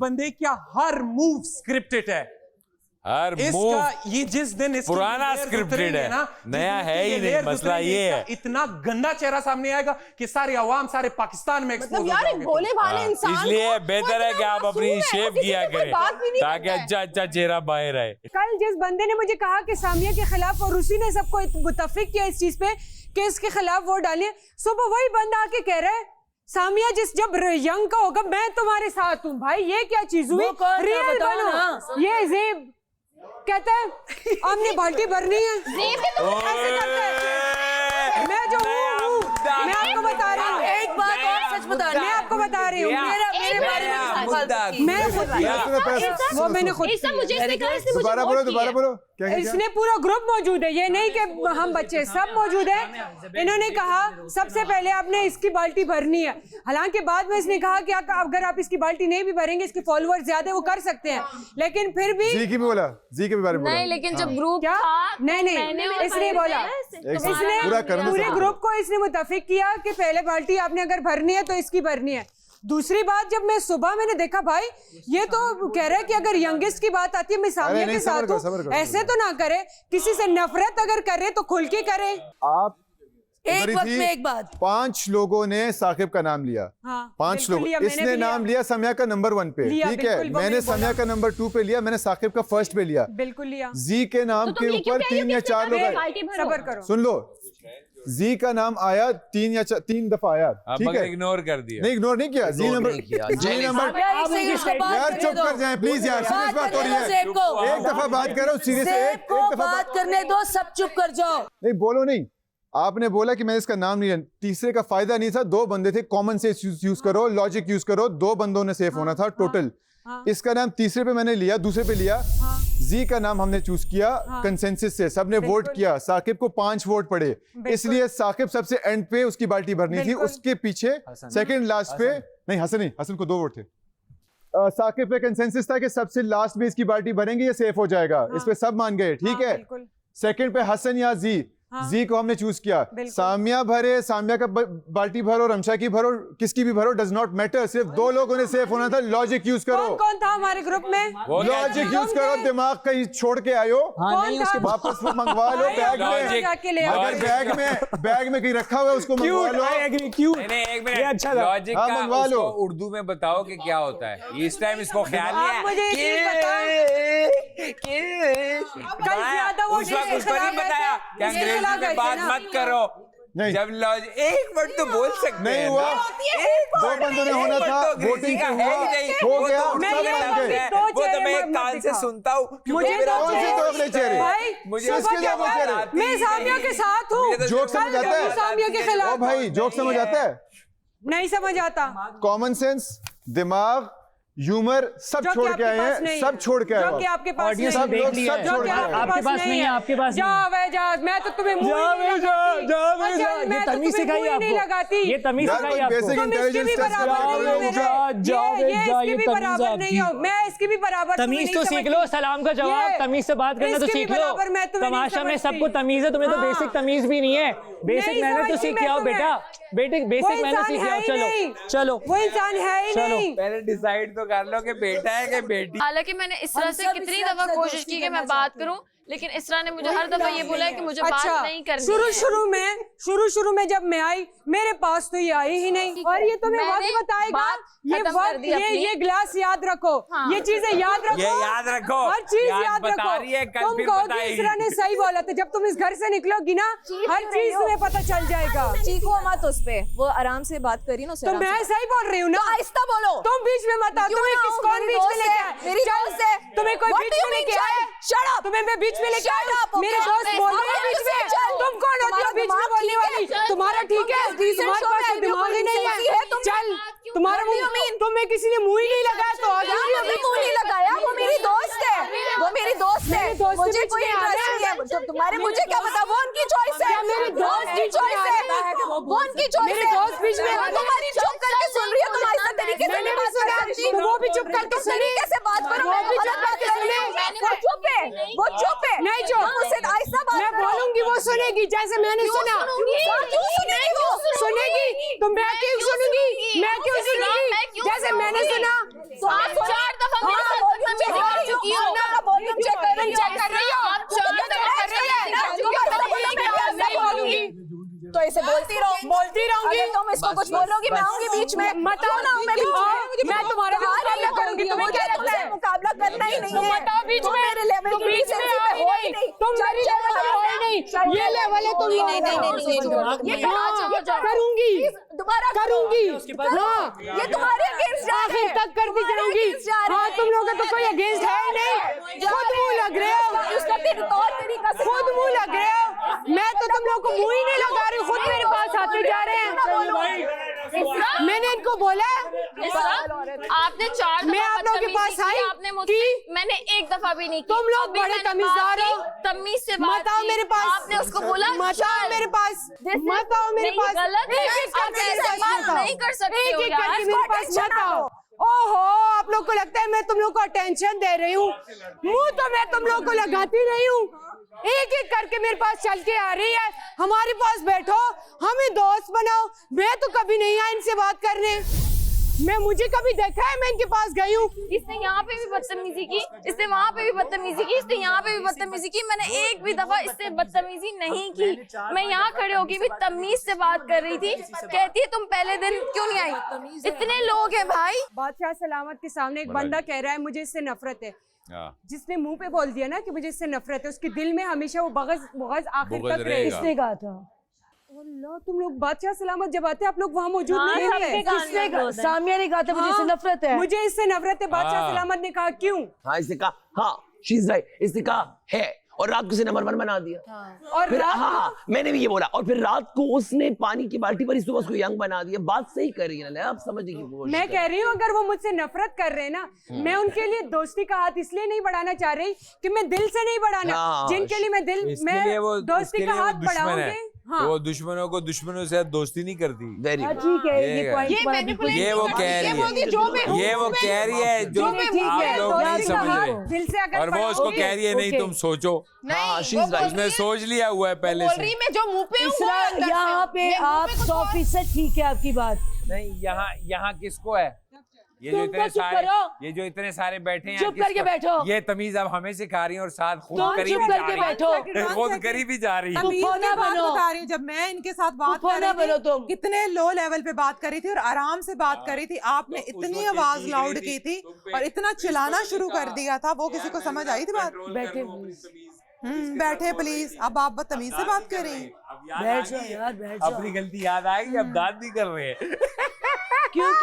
बंदे का हर move scripted है, हर इसका ये जिस दिन इसकी पुराना layers स्क्रिप्टेड उतरेंगे है ना, नया जिस दिन है ही ये नहीं, layers मसला उतरेंगे, ये है। इसका इतना गंदा चेहरा सामने आएगा कि सारे अवाम सारे पाकिस्तान में मतलब यार एक भोले भाले इंसान इसलिए को बेहतर है कि आप अपनी शेव किया करें ताकि अच्छा अच्छा चेहरा बाहर आए। कल जिस बंदे ने मुझे कहा कि सामिया के खिलाफ और उसी ने सबको मुतफिक किया इस चीज पे कि इसके खिलाफ वोट डालिए, सुबह वही बंदा आके कह रहा है सामिया जब यंग का होगा मैं तुम्हारे साथ हूँ। भाई ये क्या चीज हुई? रियल बनो। ये जेब कहता है हमने बाल्टी भरनी है, ऐसे करता है। मैं जो हूँ मैं आपको बता रही हूँ, एक बात और सच बता मैं आपको बता रही हूँ, मेरे बारे में मैं वो मैंने खुद दोबारा बोलो क्या इसने पूरा ग्रुप मौजूद है, ये नहीं कि हम बच्चे सब मौजूद हैं। इन्होंने कहा सबसे पहले आपने इसकी बाल्टी भरनी है, हालांकि बाद में इसने कहा कि अगर आप इसकी बाल्टी नहीं भी भरेंगे इसके फॉलोअर्स ज्यादा वो कर सकते हैं, लेकिन फिर भी जी की भी बोला, जी के भी बारे में बोला। नहीं लेकिन जब ग्रुप क्या था नहीं इसने बोला, इसने पूरे ग्रुप को इसने मुतफिक किया कि पहले बाल्टी आपने अगर भरनी है तो इसकी भरनी है। दूसरी बात जब मैं सुबह मैंने देखा भाई ये तो कह रहा है कि अगर यंगेस्ट की बात आती है मैं सामिया के साथ हूं, ऐसे तो ना करे, किसी से नफरत अगर करे तो खुल के करे। आप एक वक्त में एक बात 5 लोगों ने साकिब का नाम लिया, हाँ, 5 लोग, इसने नाम लिया समिया का नंबर 1 पे, ठीक है, मैंने समिया का नंबर 2 पे लिया, मैंने साकिब का फर्स्ट पे लिया, बिल्कुल लिया। जी के नाम के ऊपर 3 या 4 लोग आए, सबर करो सुन लो, जी का नाम आया 3 दफा आया, ठीक है, इग्नोर कर दिया, नहीं इग्नोर नहीं किया, जी नंबर यार चुप कर जाए प्लीज यार, सीरियस बात हो रही है, एक दफा बात करो सीरियस, एक दफा बात करने दो, सब चुप कर जाओ। नहीं बोलो नहीं, आपने बोला कि मैं इसका नाम नहीं, तीसरे का फायदा नहीं था, 2 बंदे थे, कॉमन सेंस यूज करो, लॉजिक यूज करो, 2 बंदों ने सेफ होना था टोटल। इसका नाम तीसरे पे मैंने लिया, दूसरे पे लिया, जी का नाम हमने चूज किया कंसेंसस से, सबने वोट किया, साकिब को 5 वोट पड़े, इसलिए साकिब सबसे एंड पे उसकी बाल्टी भरनी थी, उसके पीछे सेकंड लास्ट पे नहीं, हसन को 2 वोट थे, साकिब पे कंसेंसस था कि सबसे लास्ट में इसकी बाल्टी भरेंगे ये सेफ हो जाएगा, इस पे सब मान गए, ठीक है। सेकंड पे हसन या जी, जी को हमने चूज किया, सामिया भरे, सामिया का बाल्टी भरो, रमशा की भरो, किसकी भी भरो, डज नॉट मैटर, सिर्फ 2 लोगों ने सेफ होना था, लॉजिक यूज करो। कौन था हमारे ग्रुप में? लॉजिक यूज करो, दिमाग कहीं छोड़ के आयो, वापस मंगवा लो बैग में, अगर बैग में कहीं रखा हुआ है उसको मंगवा लो, एक मिनट अच्छा लॉजिक का मंगवा लो, उर्दू में बताओ कि क्या होता है, इस टाइम इसको ख्याल नहीं है, उस वक्त उसको नहीं बताया कि अंग्रेजी में बात मत करो, नहीं जब लॉजिक एक वर्ड तो बोल सकते नहीं हैं, हुआ, 2 बंदों ने होना था, वोटिंग का हो गया, वो तो मैं एक कान से सुनता हूँ, मुझे मुझे मैं सामिया के साथ हूँ, जोक समझ आता है, सामिया के खिलाफ भाई जोक समझ आता है, नहीं समझ आता, कॉमन सेंस, दिमाग, ह्यूमर सब छोड़ के आए हैं, सब छोड़ के आए हैं, आपके पास नहीं, सब लोग सब छोड़ के आए आपके पास नहीं है, आपके पास जा मैं तो तुम्हें ये तमीज सिखाई आपको, ये तमीज सिखाई बेसिक इंटेलिजेंस मैं इसकी भी बराबर तमीज तो सीख लो, सलाम का जवाब तमीज से बात करना तो सीख लो, तमाशा में सबको तमीज है, तुम्हें तो बेसिक तमीज भी नहीं है, बेसिक मेहनत तो सीख के आओ बेटा, बेसिक मेहनत सीख के आओ, चलो चलो वो इंसान है ही नहीं, पहले डिसाइड तो कर लो कि बेटा है कि बेटी। हालांकि मैंने इसरा से कितनी दफा कोशिश की कि मैं बात करूं, लेकिन इसरा ने मुझे हर दफा ये बोला है कि मुझे बात नहीं करनी है। शुरू में जब मैं आई मेरे पास तो ये आई ही नहीं, और ये तुम्हें वक्त बताएगा, ये वक्त ये ग्लास याद रखो, ये चीजें याद रखो, ये याद रखो, हर चीज याद रखो, तुम कहोगे इसरा ने सही बोला था, जब तुम इस घर से निकलोगी ना हर चीज तुम्हें पता चल जाएगा। चीखो मत उस पे, वो आराम से बात करी ना, तो मैं सही बोल रही हूँ ना, आहिस्ता बोलो, तुम बीच में मत आओ, तुम्हें किस कौन बीच में लेके आया, मेरी दोस्त है, तुम्हें कोई बीच में लेके आया, शट अप, तुम्हें मैं बीच में लेके आया, मेरे दोस्त बोल रहे हैं बीच में, तुम कौन होती हो बीच में बोलने वाली, तुम्हारा ठीक है, तुम्हारे पास दिमाग ही नहीं है, चल तुम्हारा तुम्हें किसी ने मुंह ही नहीं लगाया, तो मुंह नहीं लगाया, वो मेरी दोस्त है, वो मेरी दोस्त है, मुझे कोई इंटरेस्ट नहीं है, तुम्हारे मुझे क्या पता, वो उनकी चॉइस है, मेरी दोस्त की चॉइस है, वो उनकी चॉइस है, दोस्त बीच में तुम्हारी चुप करके सुन रही है, तुम ऐसा तरीके से नहीं बात कर रही, वो भी चुप करके तरीके से बात करो, मैं गलत बात कर रही हूं, वो चुप है, वो चुप है, नहीं चुप, मुझसे ऐसा बात मैं बोलूंगी वो सुनेगी, जैसे मैंने सुना, क्यों सुनेगी वो, सुनेगी, तुम मैं क्यों सुनूंगी, मैं क्यों सुनूंगी, जैसे मैंने सुना, बीच में? क्यों ना हूँ मैं बीच में? मैं तुम्हारा मुकाबला करूंगी, तुम्हें क्या लगता है? मुकाबला करना ही नहीं है, बीच में मेरे लेवल की डिसेंसी पे हो ही नहीं, तुम मेरी लेवल पे हो ही नहीं, ये लेवल है तुम नहीं ये करूंगी, दोबारा करूंगी, हाँ ये तुम्हारे अगेंस्ट जा रहे हैं, आखिर तक करती जाऊंगी, हाँ तुम लोगों का तो कोई अगेंस्ट है ही नहीं, खुद मुंह लग रहे हो, उसका तौर तरीका से खुद मुंह लग रहे हो, मैं तो तुम लोगों को मुंह ही नहीं लगा रही, खुद मेरे पास आते जा रहे हैं, मैंने इनको बोला आपने 4 मैं आप लोगों के पास आई आपने मुझसे मैंने एक दफा भी नहीं की, तुम लोग बड़े तमीज़दार हो, तमीज से बात मत आओ मेरे पास, आपने उसको बोला मत आओ मेरे पास, मत आओ मेरे पास, गलत है, आप ऐसे बात नहीं कर सकते हो एक-एक करके यार, मेरे पास मत आओ। ओहो, आप लोग को लगता है मैं तुम लोग को अटेंशन दे रही हूँ, मुंह तो मैं तुम लोग को लगाती नहीं हूँ, एक एक करके मेरे पास चल के आ रही है, हमारे पास बैठो, हमें दोस्त बनाओ, मैं तो कभी नहीं आई इनसे बात करने, मैं मुझे कभी देखा है मैं इनके पास गई हूँ? इसने यहाँ पे भी बदतमीजी की, इसने वहाँ पे भी बदतमीजी की, इसने यहाँ पे भी बदतमीजी की, मैंने एक भी दफा इससे बदतमीजी नहीं की, मैं यहाँ खड़े होके भी तमीज से बात कर रही थी, कहती है तुम पहले दिन क्यों नहीं आई, इतने लोग हैं भाई। बादशाह सलामत के सामने एक बंदा कह रहा है मुझे इससे नफरत है, जिसने मुंह पे बोल दिया ना कि मुझे इससे नफरत है, उसके दिल में हमेशा वो बग़ज़ आखिर तक रहेगा। किसने कहा था? अल्लाह, तुम लोग बादशाह सलामत जब आते आप लोग वहाँ मौजूद नहीं थे। किसने कहा? सामिया ने कहा था मुझे इससे नफरत है, मुझे इससे नफरत है, बादशाह सलामत ने कहा क्यों? हाँ इसने कहा, हाँ शी इज राइट, इसने कहा है, और रात को उसे नंबर 1 बना दिया, और फिर रात हाँ मैंने भी ये बोला, और फिर रात को उसने पानी की बाल्टी पर सुबह उसको यंग बना दिया, बात सही कर रही है ना, आप समझने की कोशिश मैं कह रही हूँ अगर वो मुझसे नफरत कर रहे हैं ना, मैं उनके लिए दोस्ती का हाथ इसलिए नहीं बढ़ाना चाह रही कि मैं दिल से नहीं बढ़ाना, हाँ, जिनके लिए मैं दोस्ती का हाथ बढ़ाऊंगी, हाँ। वो दुश्मनों को दुश्मनों से दोस्ती नहीं करती। वेरी ठीक है, ये वो कह रही है, ये वो कह रही है जो आप लोग नहीं समझ रहे, दिल से अगर और वो उसको कह रही है नहीं तुम सोचो, उसने सोच लिया हुआ है पहले से। मैं जो मुंह पे हूँ यहाँ पे आप 100% ठीक है आपकी बात, नहीं यहाँ किसको है, ये जो इतने सारे बैठे हैं, चुप करके बैठो, ये तमीज अब हमें सिखा रही है और साथ खुद तुम करी चुप भी जा करके रही बैठो, है, खुद करी भी जा रही है। फूफोना बनो, बता रही हूँ जब मैं इनके साथ बात कर रही थी कितने लो लेवल पे बात कर रही थी और आराम से बात कर रही थी, आपने इतनी आवाज लाउड की थी और इतना चिल्लाना शुरू कर दिया था, वो किसी को समझ आई थी बात? बैठे प्लीज, अब आप बदतमीज से बात कर रही हैं, बैठ जाओ यार, बैठ जाओ, अपनी गलती याद आएगी, अब दाद नहीं कर रहे हैं। क्यों